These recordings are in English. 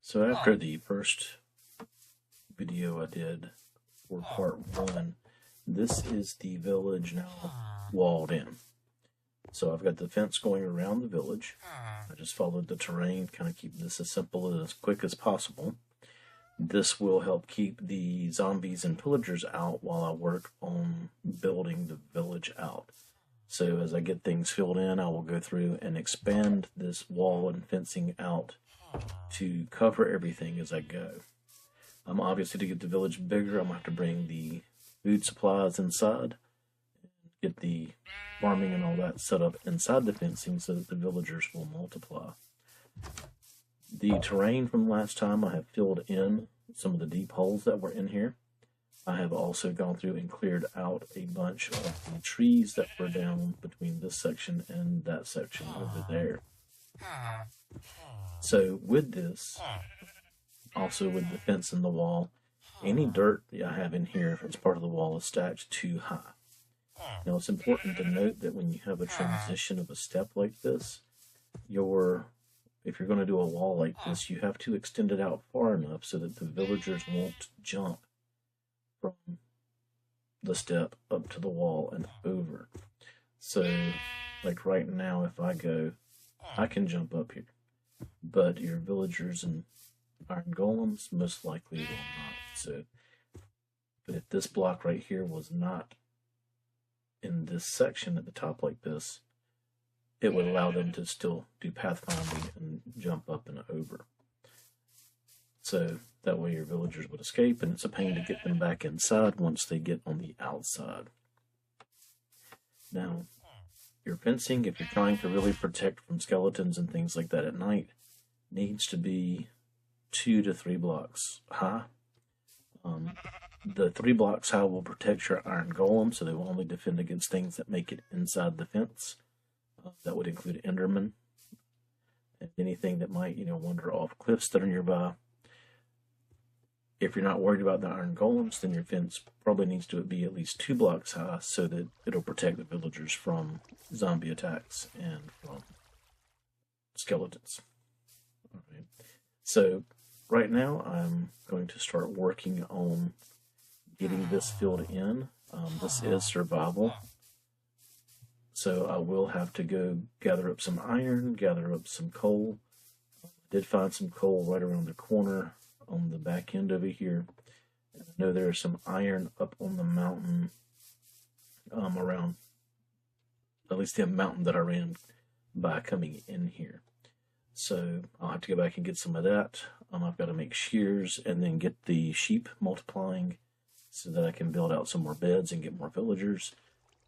So after the first video I did for part 1, this is the village now walled in. So I've got the fence going around the village. I just followed the terrain, kind of keep this as simple and as quick as possible. This will help keep the zombies and pillagers out while I work on building the village out. So as I get things filled in, I will go through and expand this wall and fencing out to cover everything as I go. Obviously, to get the village bigger, I'm going to have to bring the food supplies inside, get the farming and all that set up inside the fencing so that the villagers will multiply. The terrain from last time, I have filled in some of the deep holes that were in here. I have also gone through and cleared out a bunch of the trees that were down between this section and that section over there. So with this, also with the fence and the wall, any dirt that I have in here, if it's part of the wall, is stacked too high. Now it's important to note that when you have a transition of a step like this, if you're going to do a wall like this, you have to extend it out far enough so that the villagers won't jump from the step up to the wall and over. So, like right now, if I go, I can jump up here. But your villagers and iron golems most likely will not. So, but if this block right here was not in this section at the top like this, it would allow them to still do pathfinding and jump up and over. So that way your villagers would escape, and it's a pain to get them back inside once they get on the outside. Now, your fencing, if you're trying to really protect from skeletons and things like that at night, needs to be 2 to 3 blocks high. The 3 blocks high will protect your iron golem, so they will only defend against things that make it inside the fence. That would include Endermen and anything that might, wander off cliffs that are nearby. If you're not worried about the iron golems, then your fence probably needs to be at least 2 blocks high so that it'll protect the villagers from zombie attacks and from skeletons. Alright. So right now I'm going to start working on getting this filled in. This is survival. So I will have to go gather up some iron, gather up some coal. I did find some coal right around the corner on the back end over here. And I know there's some iron up on the mountain around, at least the mountain that I ran by coming in here. So I'll have to go back and get some of that. I've got to make shears and then get the sheep multiplying so that I can build out some more beds and get more villagers.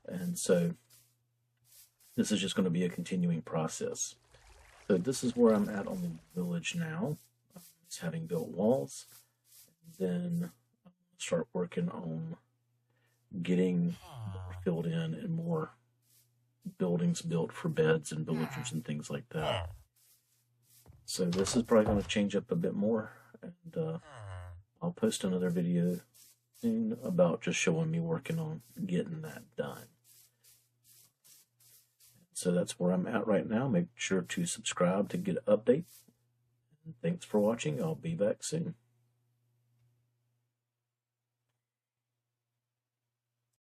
And so this is just going to be a continuing process. So this is where I'm at on the village now. It's having built walls. Then I'm going to start working on getting more filled in and more buildings built for beds and villagers and things like that. So this is probably going to change up a bit more. And I'll post another video soon about just showing me working on getting that done. So that's where I'm at right now. Make sure to subscribe to get an update. And thanks for watching. I'll be back soon.